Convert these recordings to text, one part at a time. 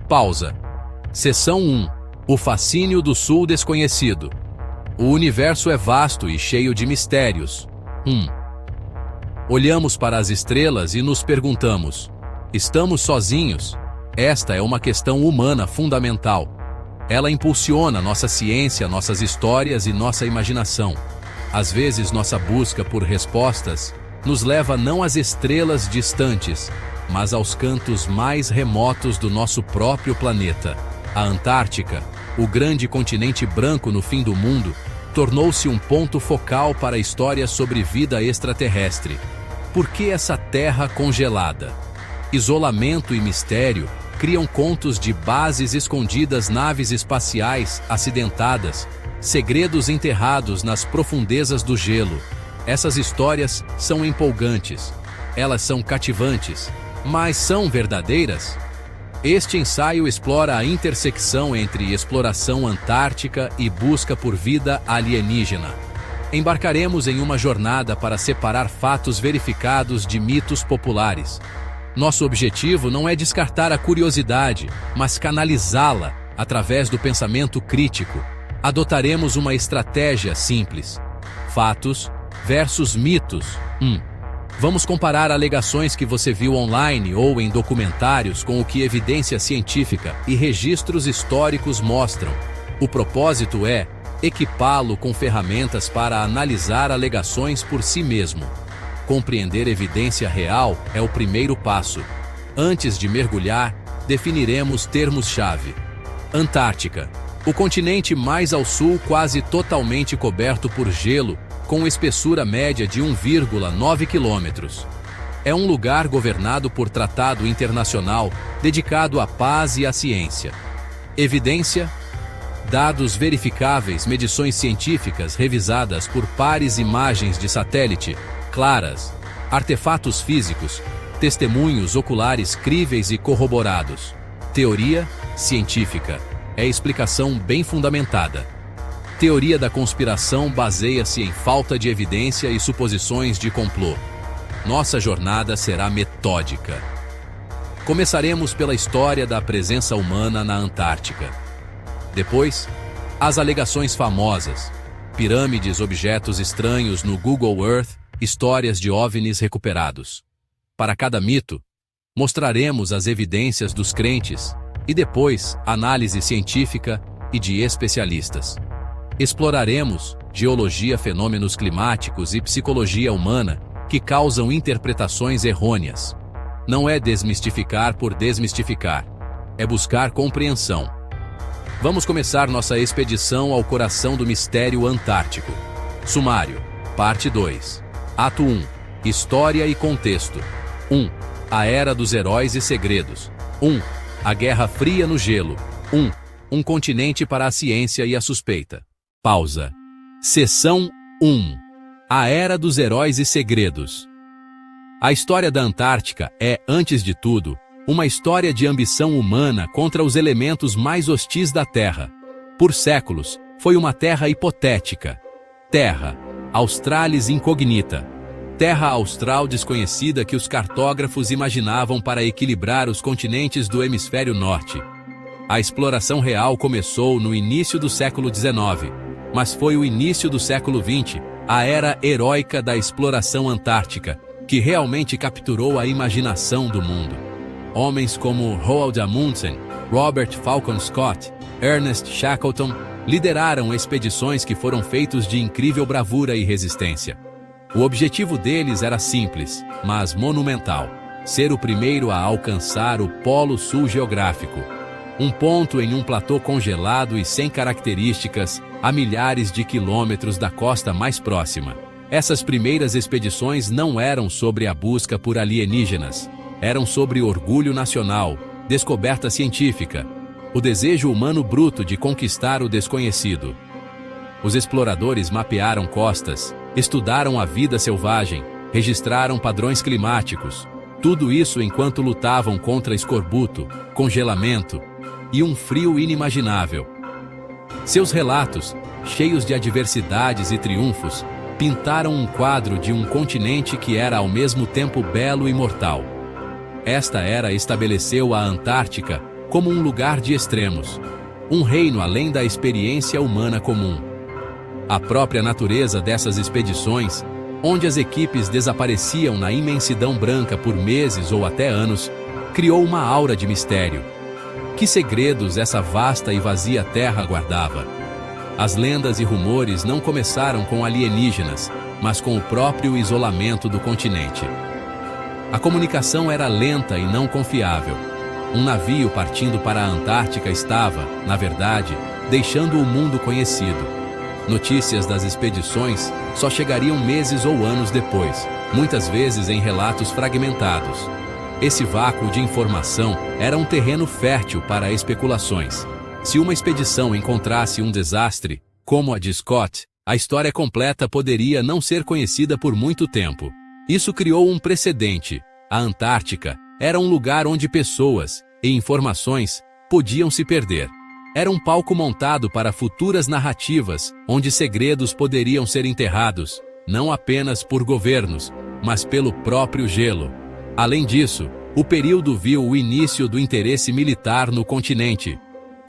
Pausa. Seção 1. O fascínio do Sul desconhecido. O universo é vasto e cheio de mistérios. 1. Olhamos para as estrelas e nos perguntamos: estamos sozinhos? Esta é uma questão humana fundamental. Ela impulsiona nossa ciência, nossas histórias e nossa imaginação. Às vezes, nossa busca por respostas nos leva não às estrelas distantes, mas aos cantos mais remotos do nosso próprio planeta. A Antártica, o grande continente branco no fim do mundo, tornou-se um ponto focal para histórias sobre vida extraterrestre. Por que essa terra congelada? Isolamento e mistério criam contos de bases escondidas, naves espaciais acidentadas, segredos enterrados nas profundezas do gelo. Essas histórias são empolgantes, elas são cativantes, mas são verdadeiras? Este ensaio explora a intersecção entre exploração antártica e busca por vida alienígena. Embarcaremos em uma jornada para separar fatos verificados de mitos populares. Nosso objetivo não é descartar a curiosidade, mas canalizá-la através do pensamento crítico. Adotaremos uma estratégia simples: fatos versus mitos. 1. Vamos comparar alegações que você viu online ou em documentários com o que evidência científica e registros históricos mostram. O propósito é equipá-lo com ferramentas para analisar alegações por si mesmo. Compreender evidência real é o primeiro passo. Antes de mergulhar, definiremos termos-chave. Antártica, o continente mais ao sul, quase totalmente coberto por gelo, com espessura média de 1,9 km. É um lugar governado por tratado internacional dedicado à paz e à ciência. Evidência: dados verificáveis, medições científicas revisadas por pares, imagens de satélite claras, artefatos físicos, testemunhos oculares críveis e corroborados. Teoria científica é explicação bem fundamentada. Teoria da conspiração baseia-se em falta de evidência e suposições de complô. Nossa jornada será metódica. Começaremos pela história da presença humana na Antártica. Depois, as alegações famosas: pirâmides, objetos estranhos no Google Earth, histórias de OVNIs recuperados. Para cada mito, mostraremos as evidências dos crentes e depois análise científica e de especialistas. Exploraremos geologia, fenômenos climáticos e psicologia humana que causam interpretações errôneas. Não é desmistificar por desmistificar, é buscar compreensão. Vamos começar nossa expedição ao coração do mistério antártico. Sumário, parte 2. Ato 1. História e contexto. 1. A Era dos Heróis e Segredos. 1. A Guerra Fria no Gelo. 1. Um continente para a ciência e a suspeita. Pausa. Seção 1. A Era dos Heróis e Segredos. A história da Antártica é, antes de tudo, uma história de ambição humana contra os elementos mais hostis da Terra. Por séculos, foi uma terra hipotética. Terra Australis Incognita. Terra austral desconhecida que os cartógrafos imaginavam para equilibrar os continentes do hemisfério norte. A exploração real começou no início do século XIX, mas foi o início do século XX, a era heróica da exploração antártica, que realmente capturou a imaginação do mundo. Homens como Roald Amundsen, Robert Falcon Scott, Ernest Shackleton lideraram expedições que foram feitas de incrível bravura e resistência. O objetivo deles era simples, mas monumental: ser o primeiro a alcançar o Polo Sul geográfico. Um ponto em um platô congelado e sem características, a milhares de quilômetros da costa mais próxima. Essas primeiras expedições não eram sobre a busca por alienígenas, eram sobre orgulho nacional, descoberta científica, o desejo humano bruto de conquistar o desconhecido. Os exploradores mapearam costas, estudaram a vida selvagem, registraram padrões climáticos, tudo isso enquanto lutavam contra escorbuto, congelamento e um frio inimaginável. Seus relatos, cheios de adversidades e triunfos, pintaram um quadro de um continente que era ao mesmo tempo belo e mortal. Esta era estabeleceu a Antártica como um lugar de extremos, um reino além da experiência humana comum. A própria natureza dessas expedições, onde as equipes desapareciam na imensidão branca por meses ou até anos, criou uma aura de mistério. Que segredos essa vasta e vazia terra guardava? As lendas e rumores não começaram com alienígenas, mas com o próprio isolamento do continente. A comunicação era lenta e não confiável. Um navio partindo para a Antártica estava, na verdade, deixando o mundo conhecido. Notícias das expedições só chegariam meses ou anos depois, muitas vezes em relatos fragmentados. Esse vácuo de informação era um terreno fértil para especulações. Se uma expedição encontrasse um desastre, como a de Scott, a história completa poderia não ser conhecida por muito tempo. Isso criou um precedente. A Antártica era um lugar onde pessoas e informações podiam se perder. Era um palco montado para futuras narrativas, onde segredos poderiam ser enterrados, não apenas por governos, mas pelo próprio gelo. Além disso, o período viu o início do interesse militar no continente.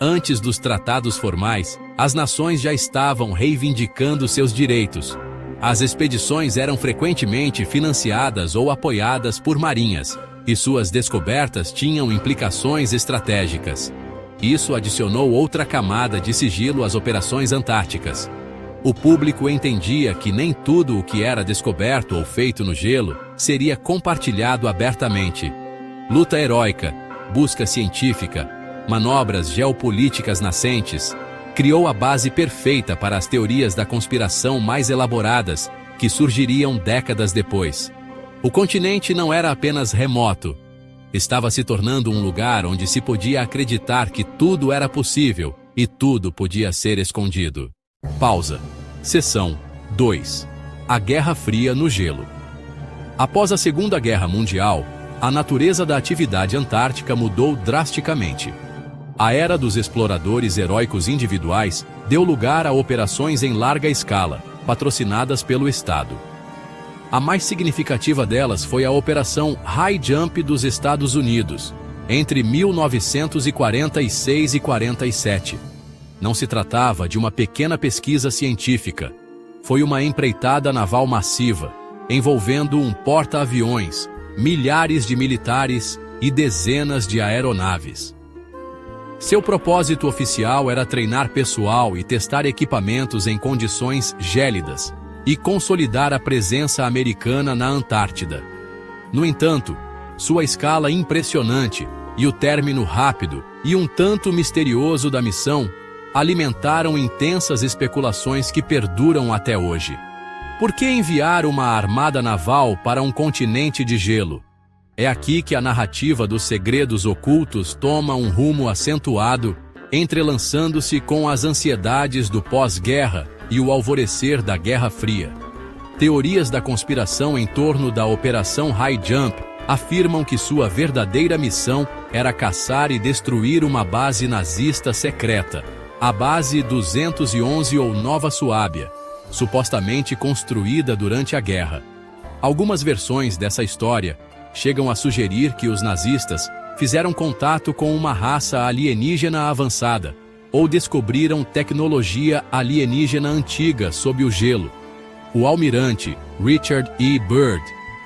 Antes dos tratados formais, as nações já estavam reivindicando seus direitos. As expedições eram frequentemente financiadas ou apoiadas por marinhas, e suas descobertas tinham implicações estratégicas. Isso adicionou outra camada de sigilo às operações antárticas. O público entendia que nem tudo o que era descoberto ou feito no gelo seria compartilhado abertamente. Luta heróica, busca científica, manobras geopolíticas nascentes, criou a base perfeita para as teorias da conspiração mais elaboradas, que surgiriam décadas depois. O continente não era apenas remoto. Estava se tornando um lugar onde se podia acreditar que tudo era possível e tudo podia ser escondido. Pausa. Seção 2. A Guerra Fria no gelo. Após a Segunda Guerra Mundial, a natureza da atividade antártica mudou drasticamente. A era dos exploradores heróicos individuais deu lugar a operações em larga escala, patrocinadas pelo Estado. A mais significativa delas foi a Operação High Jump dos Estados Unidos, entre 1946 e 47. Não se tratava de uma pequena pesquisa científica. Foi uma empreitada naval massiva, envolvendo um porta-aviões, milhares de militares e dezenas de aeronaves. Seu propósito oficial era treinar pessoal e testar equipamentos em condições gélidas, e consolidar a presença americana na Antártida. No entanto, sua escala impressionante e o término rápido e um tanto misterioso da missão alimentaram intensas especulações que perduram até hoje. Por que enviar uma armada naval para um continente de gelo? É aqui que a narrativa dos segredos ocultos toma um rumo acentuado, entrelaçando-se com as ansiedades do pós-guerra e o alvorecer da Guerra Fria. Teorias da conspiração em torno da Operação High Jump afirmam que sua verdadeira missão era caçar e destruir uma base nazista secreta, a Base 211 ou Nova Suábia, supostamente construída durante a guerra. Algumas versões dessa história chegam a sugerir que os nazistas fizeram contato com uma raça alienígena avançada, ou descobriram tecnologia alienígena antiga sob o gelo. O almirante Richard E. Byrd,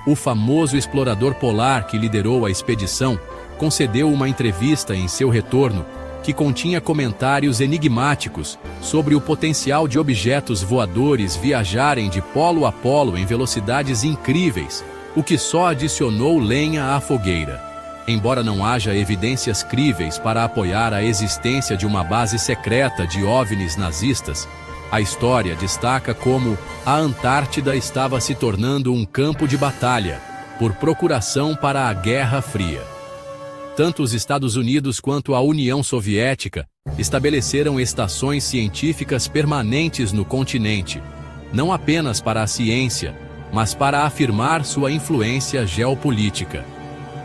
o famoso explorador polar que liderou a expedição, concedeu uma entrevista em seu retorno que continha comentários enigmáticos sobre o potencial de objetos voadores viajarem de polo a polo em velocidades incríveis, o que só adicionou lenha à fogueira. Embora não haja evidências críveis para apoiar a existência de uma base secreta de OVNIs nazistas, a história destaca como a Antártida estava se tornando um campo de batalha, por procuração para a Guerra Fria. Tanto os Estados Unidos quanto a União Soviética estabeleceram estações científicas permanentes no continente, não apenas para a ciência, mas para afirmar sua influência geopolítica.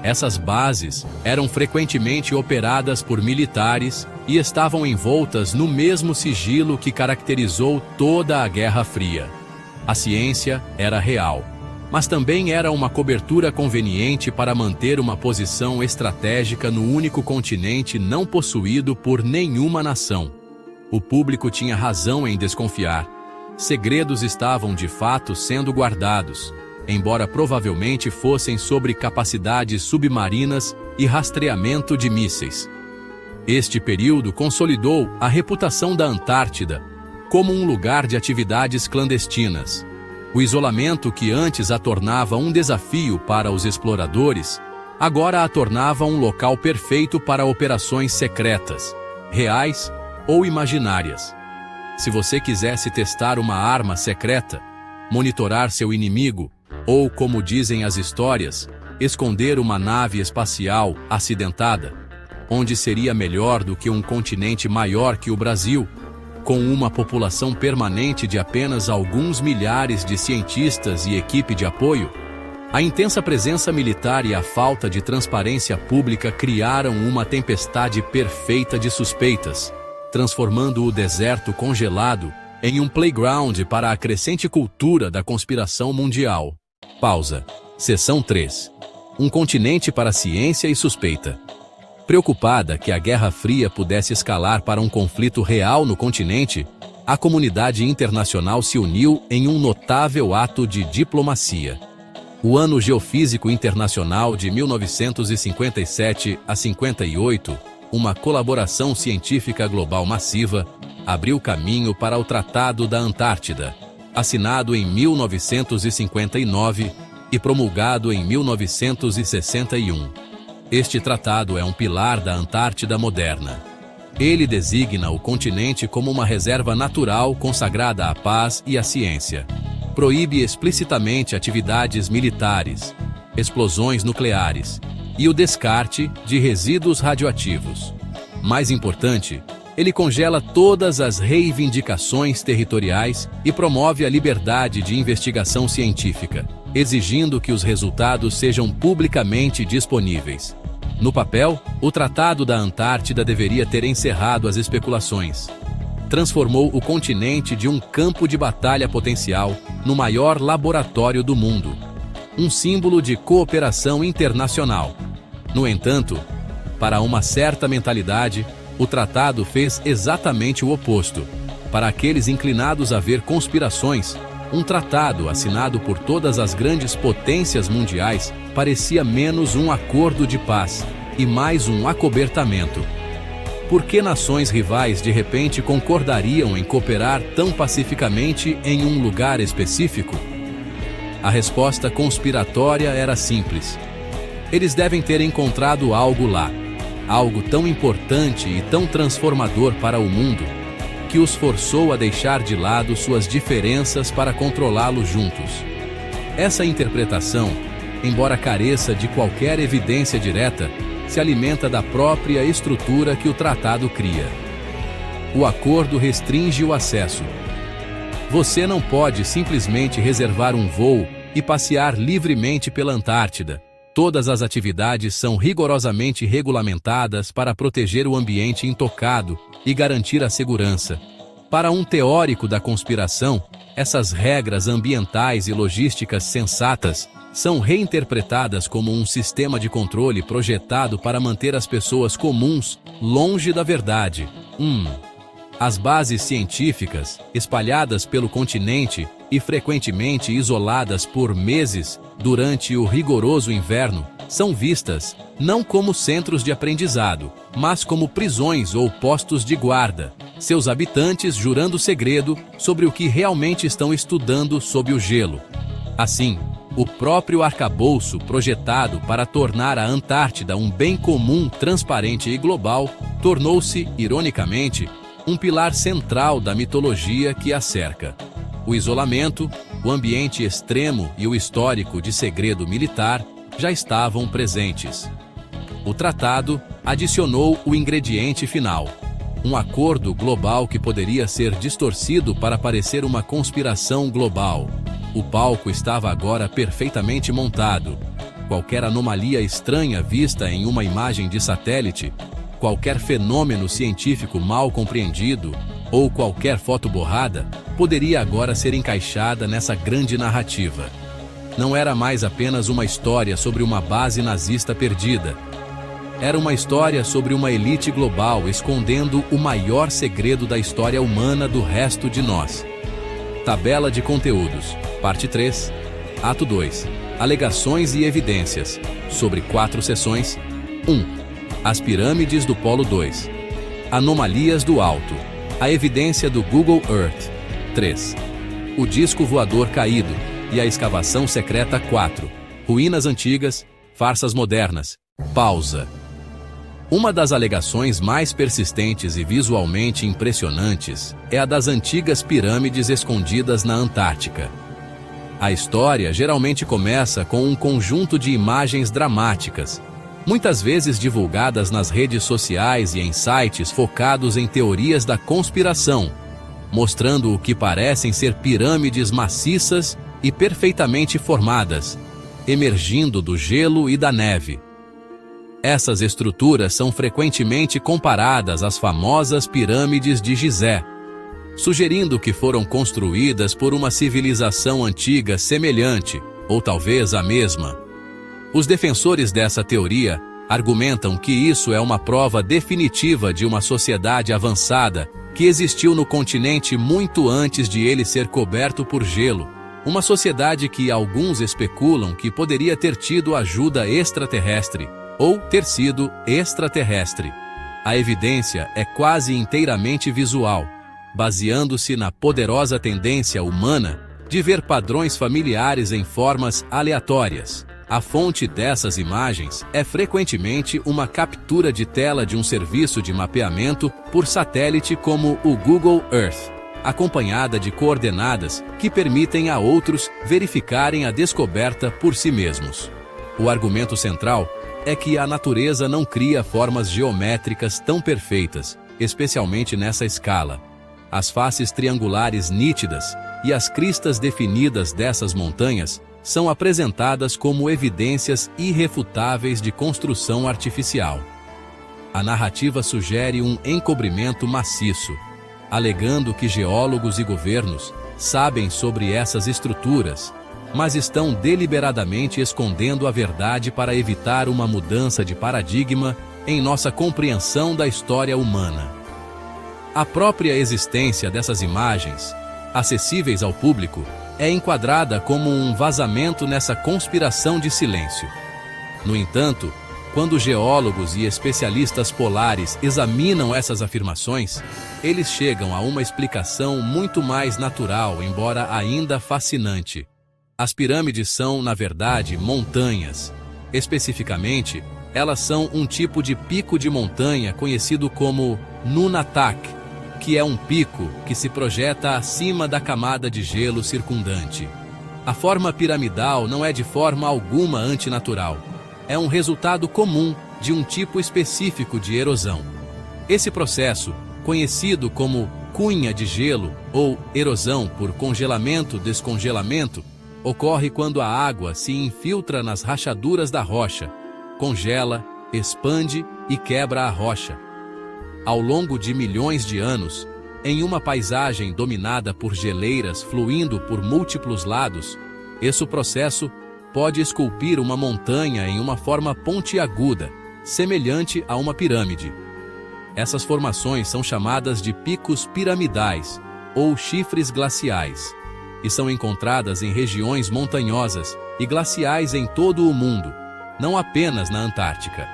Essas bases eram frequentemente operadas por militares e estavam envoltas no mesmo sigilo que caracterizou toda a Guerra Fria. A ciência era real. mas também era uma cobertura conveniente para manter uma posição estratégica no único continente não possuído por nenhuma nação. O público tinha razão em desconfiar. Segredos estavam de fato sendo guardados, embora provavelmente fossem sobre capacidades submarinas e rastreamento de mísseis. Este período consolidou a reputação da Antártida como um lugar de atividades clandestinas. O isolamento que antes a tornava um desafio para os exploradores, agora a tornava um local perfeito para operações secretas, reais ou imaginárias. Se você quisesse testar uma arma secreta, monitorar seu inimigo, ou, como dizem as histórias, esconder uma nave espacial acidentada, onde seria melhor do que um continente maior que o Brasil, com uma população permanente de apenas alguns milhares de cientistas e equipe de apoio, a intensa presença militar e a falta de transparência pública criaram uma tempestade perfeita de suspeitas, transformando o deserto congelado em um playground para a crescente cultura da conspiração mundial. Pausa. Seção 3. Um continente para ciência e suspeita. Preocupada que a Guerra Fria pudesse escalar para um conflito real no continente, a comunidade internacional se uniu em um notável ato de diplomacia. O Ano Geofísico Internacional de 1957 a 58, uma colaboração científica global massiva, abriu caminho para o Tratado da Antártida, assinado em 1959 e promulgado em 1961. Este tratado é um pilar da Antártida moderna. Ele designa o continente como uma reserva natural consagrada à paz e à ciência. Proíbe explicitamente atividades militares, explosões nucleares e o descarte de resíduos radioativos. Mais importante, ele congela todas as reivindicações territoriais e promove a liberdade de investigação científica, exigindo que os resultados sejam publicamente disponíveis. No papel, o Tratado da Antártida deveria ter encerrado as especulações. Transformou o continente de um campo de batalha potencial no maior laboratório do mundo, um símbolo de cooperação internacional. No entanto, para uma certa mentalidade, o tratado fez exatamente o oposto. Para aqueles inclinados a ver conspirações, um tratado assinado por todas as grandes potências mundiais parecia menos um acordo de paz e mais um acobertamento. Por que nações rivais de repente concordariam em cooperar tão pacificamente em um lugar específico? A resposta conspiratória era simples. Eles devem ter encontrado algo lá, algo tão importante e tão transformador para o mundo, que os forçou a deixar de lado suas diferenças para controlá-lo juntos. Essa interpretação, embora careça de qualquer evidência direta, se alimenta da própria estrutura que o tratado cria. O acordo restringe o acesso. Você não pode simplesmente reservar um voo e passear livremente pela Antártida. Todas as atividades são rigorosamente regulamentadas para proteger o ambiente intocado e garantir a segurança. Para um teórico da conspiração, essas regras ambientais e logísticas sensatas são reinterpretadas como um sistema de controle projetado para manter as pessoas comuns longe da verdade. As bases científicas, espalhadas pelo continente e frequentemente isoladas por meses durante o rigoroso inverno, são vistas não como centros de aprendizado, mas como prisões ou postos de guarda, seus habitantes jurando segredo sobre o que realmente estão estudando sob o gelo. Assim, o próprio arcabouço projetado para tornar a Antártida um bem comum transparente e global tornou-se, ironicamente, um pilar central da mitologia que a cerca. O isolamento, o ambiente extremo e o histórico de segredo militar já estavam presentes. O tratado adicionou o ingrediente final, um acordo global que poderia ser distorcido para parecer uma conspiração global. O palco estava agora perfeitamente montado. Qualquer anomalia estranha vista em uma imagem de satélite, qualquer fenômeno científico mal compreendido ou qualquer foto borrada poderia agora ser encaixada nessa grande narrativa. não era mais apenas uma história sobre uma base nazista perdida. Era uma história sobre uma elite global escondendo o maior segredo da história humana do resto de nós. Tabela de conteúdos. Parte 3. Ato 2. Alegações e evidências. Sobre 4 sessões. 1. As pirâmides do Polo 2. Anomalias do Alto. A evidência do Google Earth. 3. O disco voador caído e a escavação secreta 4. Ruínas antigas, farsas modernas. Pausa. Uma das alegações mais persistentes e visualmente impressionantes é a das antigas pirâmides escondidas na Antártica. A história geralmente começa com um conjunto de imagens dramáticas, muitas vezes divulgadas nas redes sociais e em sites focados em teorias da conspiração, mostrando o que parecem ser pirâmides maciças e perfeitamente formadas, emergindo do gelo e da neve. Essas estruturas são frequentemente comparadas às famosas pirâmides de Gizé, sugerindo que foram construídas por uma civilização antiga semelhante, ou talvez a mesma. Os defensores dessa teoria argumentam que isso é uma prova definitiva de uma sociedade avançada que existiu no continente muito antes de ele ser coberto por gelo, uma sociedade que alguns especulam que poderia ter tido ajuda extraterrestre, ou ter sido extraterrestre. A evidência é quase inteiramente visual, baseando-se na poderosa tendência humana de ver padrões familiares em formas aleatórias. A fonte dessas imagens é frequentemente uma captura de tela de um serviço de mapeamento por satélite como o Google Earth, acompanhada de coordenadas que permitem a outros verificarem a descoberta por si mesmos. O argumento central é que a natureza não cria formas geométricas tão perfeitas, especialmente nessa escala. As faces triangulares nítidas e as cristas definidas dessas montanhas são apresentadas como evidências irrefutáveis de construção artificial. A narrativa sugere um encobrimento maciço, alegando que geólogos e governos sabem sobre essas estruturas, mas estão deliberadamente escondendo a verdade para evitar uma mudança de paradigma em nossa compreensão da história humana. A própria existência dessas imagens, acessíveis ao público, é enquadrada como um vazamento nessa conspiração de silêncio. No entanto, quando geólogos e especialistas polares examinam essas afirmações, eles chegam a uma explicação muito mais natural, embora ainda fascinante. As pirâmides são, na verdade, montanhas. Especificamente, elas são um tipo de pico de montanha conhecido como Nunatak, que é um pico que se projeta acima da camada de gelo circundante. A forma piramidal não é de forma alguma antinatural. É um resultado comum de um tipo específico de erosão. Esse processo, conhecido como cunha de gelo ou erosão por congelamento-descongelamento, ocorre quando a água se infiltra nas rachaduras da rocha, congela, expande e quebra a rocha. Ao longo de milhões de anos, em uma paisagem dominada por geleiras fluindo por múltiplos lados, esse processo pode esculpir uma montanha em uma forma pontiaguda, semelhante a uma pirâmide. Essas formações são chamadas de picos piramidais ou chifres glaciais, e são encontradas em regiões montanhosas e glaciais em todo o mundo, não apenas na Antártica.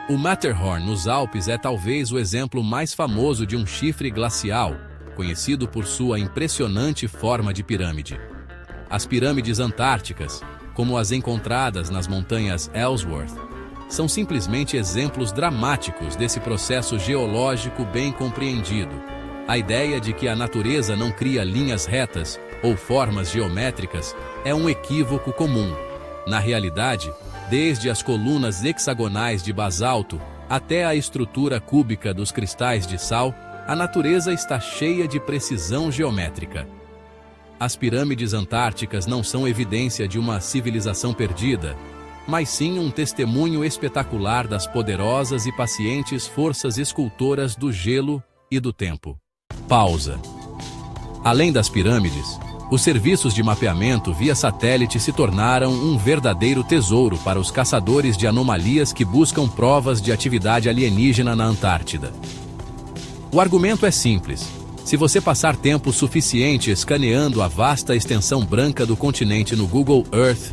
O Matterhorn, nos Alpes, é talvez o exemplo mais famoso de um chifre glacial, conhecido por sua impressionante forma de pirâmide. As pirâmides antárticas, como as encontradas nas montanhas Ellsworth, são simplesmente exemplos dramáticos desse processo geológico bem compreendido. A ideia de que a natureza não cria linhas retas ou formas geométricas é um equívoco comum. Na realidade, desde as colunas hexagonais de basalto até a estrutura cúbica dos cristais de sal, a natureza está cheia de precisão geométrica. As pirâmides antárticas não são evidência de uma civilização perdida, mas sim um testemunho espetacular das poderosas e pacientes forças escultoras do gelo e do tempo. Pausa. Além das pirâmides, Os serviços de mapeamento via satélite se tornaram um verdadeiro tesouro para os caçadores de anomalias que buscam provas de atividade alienígena na Antártida. O argumento é simples. Se você passar tempo suficiente escaneando a vasta extensão branca do continente no Google Earth,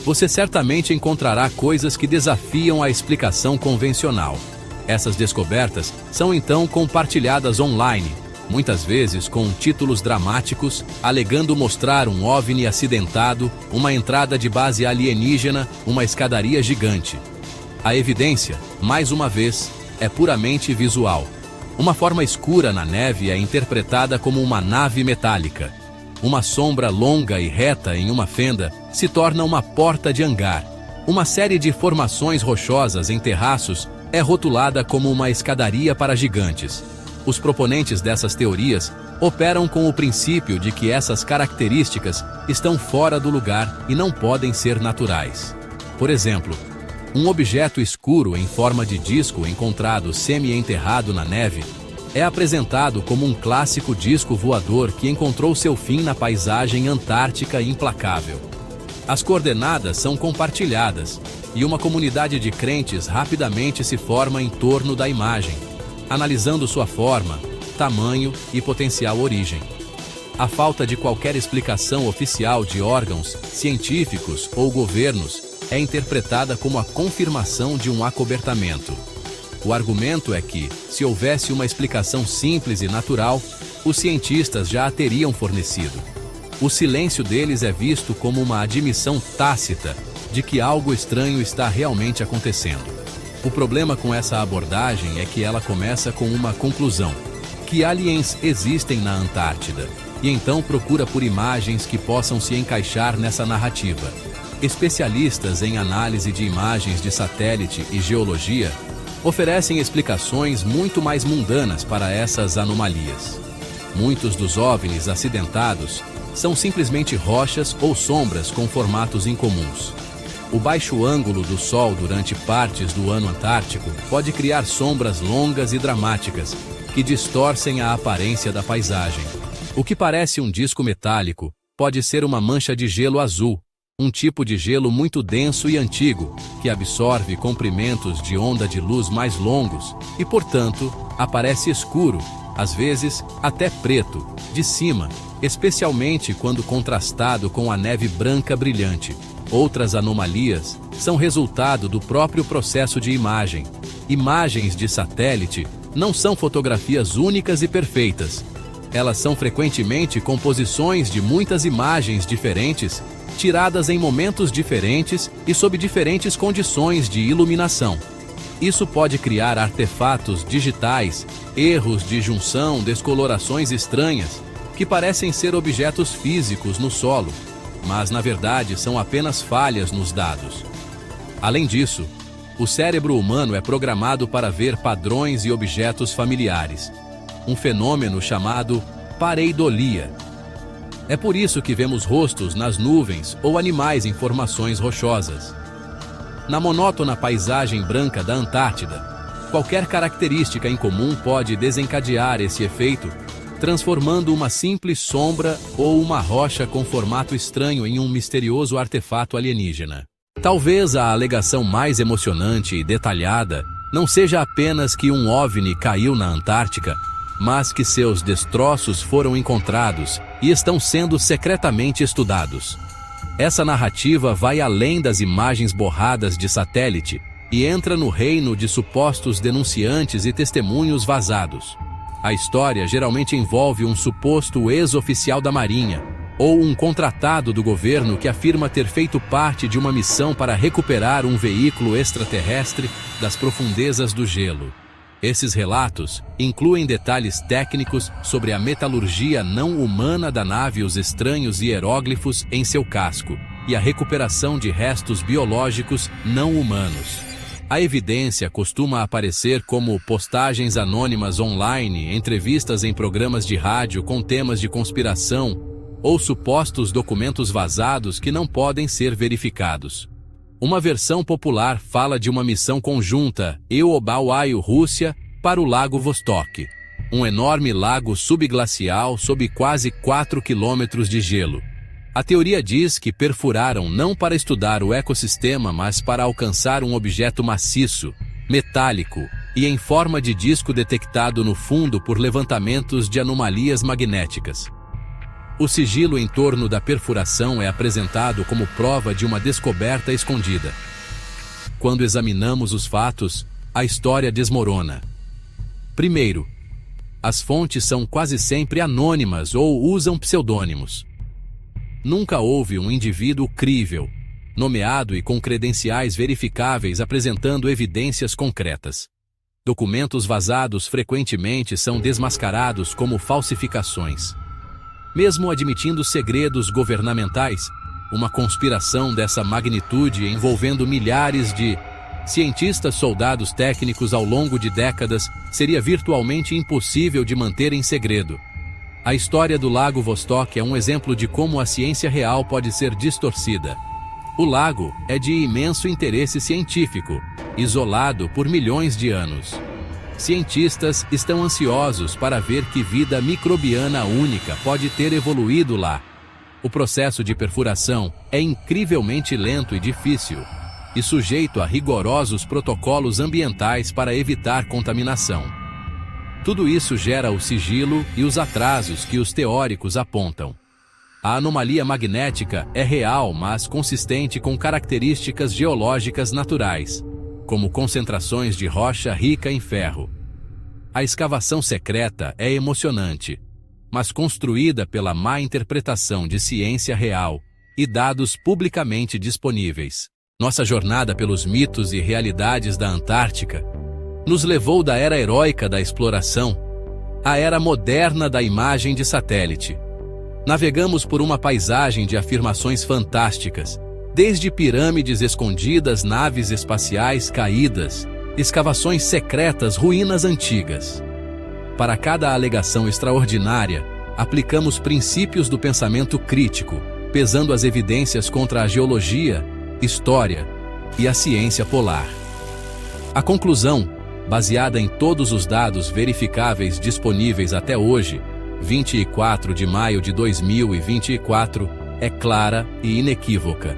você certamente encontrará coisas que desafiam a explicação convencional. Essas descobertas são então compartilhadas online, muitas vezes com títulos dramáticos, alegando mostrar um OVNI acidentado, uma entrada de base alienígena, uma escadaria gigante. A evidência, mais uma vez, é puramente visual. Uma forma escura na neve é interpretada como uma nave metálica. Uma sombra longa e reta em uma fenda se torna uma porta de hangar. Uma série de formações rochosas em terraços é rotulada como uma escadaria para gigantes. Os proponentes dessas teorias operam com o princípio de que essas características estão fora do lugar e não podem ser naturais. Por exemplo, um objeto escuro em forma de disco encontrado semi-enterrado na neve é apresentado como um clássico disco voador que encontrou seu fim na paisagem antártica implacável. As coordenadas são compartilhadas e uma comunidade de crentes rapidamente se forma em torno da imagem, analisando sua forma, tamanho e potencial origem. A falta de qualquer explicação oficial de órgãos, científicos ou governos é interpretada como a confirmação de um acobertamento. O argumento é que, se houvesse uma explicação simples e natural, os cientistas já a teriam fornecido. O silêncio deles é visto como uma admissão tácita de que algo estranho está realmente acontecendo. O problema com essa abordagem é que ela começa com uma conclusão, que aliens existem na Antártida, e então procura por imagens que possam se encaixar nessa narrativa. Especialistas em análise de imagens de satélite e geologia oferecem explicações muito mais mundanas para essas anomalias. Muitos dos OVNIs acidentados são simplesmente rochas ou sombras com formatos incomuns. O baixo ângulo do Sol durante partes do ano antártico pode criar sombras longas e dramáticas que distorcem a aparência da paisagem. O que parece um disco metálico pode ser uma mancha de gelo azul, um tipo de gelo muito denso e antigo, que absorve comprimentos de onda de luz mais longos e, portanto, aparece escuro, às vezes até preto, de cima, especialmente quando contrastado com a neve branca brilhante. Outras anomalias são resultado do próprio processo de imagem. Imagens de satélite não são fotografias únicas e perfeitas. Elas são frequentemente composições de muitas imagens diferentes, tiradas em momentos diferentes e sob diferentes condições de iluminação. Isso pode criar artefatos digitais, erros de junção, descolorações estranhas, que parecem ser objetos físicos no solo, mas na verdade são apenas falhas nos dados. Além disso, o cérebro humano é programado para ver padrões e objetos familiares, um fenômeno chamado pareidolia. É por isso que vemos rostos nas nuvens ou animais em formações rochosas. Na monótona paisagem branca da Antártida, qualquer característica incomum pode desencadear esse efeito, transformando uma simples sombra ou uma rocha com formato estranho em um misterioso artefato alienígena. Talvez a alegação mais emocionante e detalhada não seja apenas que um OVNI caiu na Antártica, mas que seus destroços foram encontrados e estão sendo secretamente estudados. Essa narrativa vai além das imagens borradas de satélite e entra no reino de supostos denunciantes e testemunhos vazados. A história geralmente envolve um suposto ex-oficial da Marinha ou um contratado do governo que afirma ter feito parte de uma missão para recuperar um veículo extraterrestre das profundezas do gelo. Esses relatos incluem detalhes técnicos sobre a metalurgia não humana da nave e os estranhos hieróglifos em seu casco, e a recuperação de restos biológicos não humanos. A evidência costuma aparecer como postagens anônimas online, entrevistas em programas de rádio com temas de conspiração ou supostos documentos vazados que não podem ser verificados. Uma versão popular fala de uma missão conjunta, EU-Rússia, para o Lago Vostok. um enorme lago subglacial sob quase 4 quilômetros de gelo. A teoria diz que perfuraram não para estudar o ecossistema, mas para alcançar um objeto maciço, metálico e em forma de disco detectado no fundo por levantamentos de anomalias magnéticas. O sigilo em torno da perfuração é apresentado como prova de uma descoberta escondida. Quando examinamos os fatos, a história desmorona. Primeiro, as fontes são quase sempre anônimas ou usam pseudônimos. Nunca houve um indivíduo crível, nomeado e com credenciais verificáveis apresentando evidências concretas. Documentos vazados frequentemente são desmascarados como falsificações. Mesmo admitindo segredos governamentais, uma conspiração dessa magnitude envolvendo milhares de cientistas, soldados técnicos ao longo de décadas seria virtualmente impossível de manter em segredo. A história do Lago Vostok é um exemplo de como a ciência real pode ser distorcida. O lago é de imenso interesse científico, isolado por milhões de anos. Cientistas estão ansiosos para ver que vida microbiana única pode ter evoluído lá. O processo de perfuração é incrivelmente lento e difícil, e sujeito a rigorosos protocolos ambientais para evitar contaminação. Tudo isso gera o sigilo e os atrasos que os teóricos apontam. A anomalia magnética é real, mas consistente com características geológicas naturais, como concentrações de rocha rica em ferro. A escavação secreta é emocionante, mas construída pela má interpretação de ciência real e dados publicamente disponíveis. Nossa jornada pelos mitos e realidades da Antártica nos levou da era heróica da exploração à era moderna da imagem de satélite. Navegamos por uma paisagem de afirmações fantásticas, desde pirâmides escondidas, naves espaciais caídas, escavações secretas, ruínas antigas. Para cada alegação extraordinária, aplicamos princípios do pensamento crítico, pesando as evidências contra a geologia, história e a ciência polar. A conclusão, baseada em todos os dados verificáveis disponíveis até hoje, 24 de maio de 2024, é clara e inequívoca.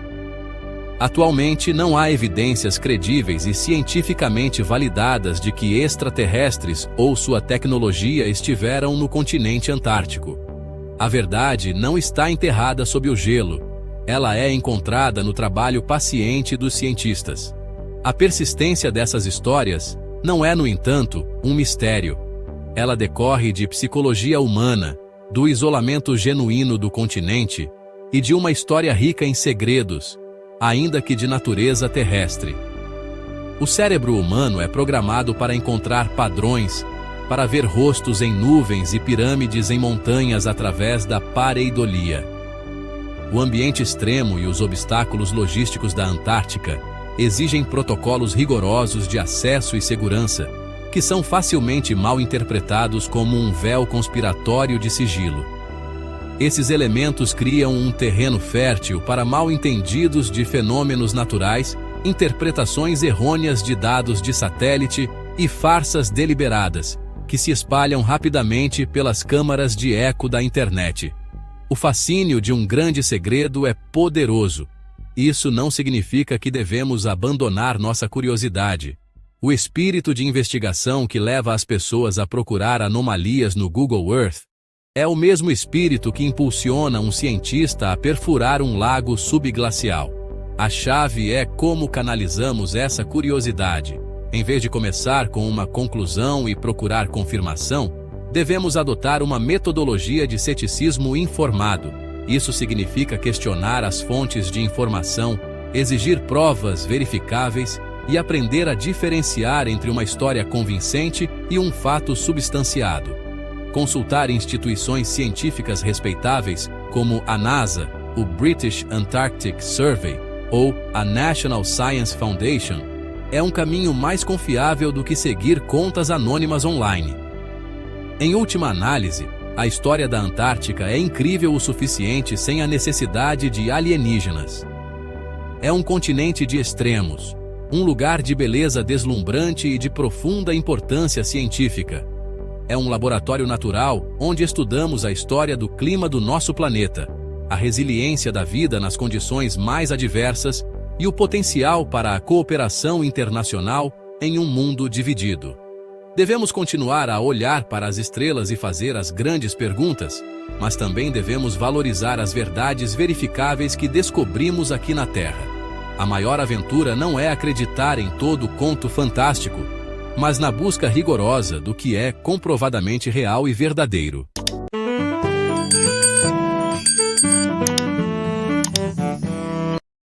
Atualmente não há evidências credíveis e cientificamente validadas de que extraterrestres ou sua tecnologia estiveram no continente antártico. A verdade não está enterrada sob o gelo, ela é encontrada no trabalho paciente dos cientistas. A persistência dessas histórias não é, no entanto, um mistério. Ela decorre de psicologia humana, do isolamento genuíno do continente e de uma história rica em segredos, ainda que de natureza terrestre. O cérebro humano é programado para encontrar padrões, para ver rostos em nuvens e pirâmides em montanhas através da pareidolia. O ambiente extremo e os obstáculos logísticos da Antártica exigem protocolos rigorosos de acesso e segurança, que são facilmente mal interpretados como um véu conspiratório de sigilo. Esses elementos criam um terreno fértil para mal-entendidos de fenômenos naturais, interpretações errôneas de dados de satélite e farsas deliberadas, que se espalham rapidamente pelas câmaras de eco da internet. O fascínio de um grande segredo é poderoso. Isso não significa que devemos abandonar nossa curiosidade. O espírito de investigação que leva as pessoas a procurar anomalias no Google Earth é o mesmo espírito que impulsiona um cientista a perfurar um lago subglacial. A chave é como canalizamos essa curiosidade. Em vez de começar com uma conclusão e procurar confirmação, devemos adotar uma metodologia de ceticismo informado. Isso significa questionar as fontes de informação, exigir provas verificáveis e aprender a diferenciar entre uma história convincente e um fato substanciado. Consultar instituições científicas respeitáveis, como a NASA, o British Antarctic Survey ou a National Science Foundation, é um caminho mais confiável do que seguir contas anônimas online. Em última análise, a história da Antártica é incrível o suficiente sem a necessidade de alienígenas. É um continente de extremos, um lugar de beleza deslumbrante e de profunda importância científica. é um laboratório natural onde estudamos a história do clima do nosso planeta, a resiliência da vida nas condições mais adversas e o potencial para a cooperação internacional em um mundo dividido. Devemos continuar a olhar para as estrelas e fazer as grandes perguntas, mas também devemos valorizar as verdades verificáveis que descobrimos aqui na Terra. A maior aventura não é acreditar em todo conto fantástico, mas na busca rigorosa do que é comprovadamente real e verdadeiro.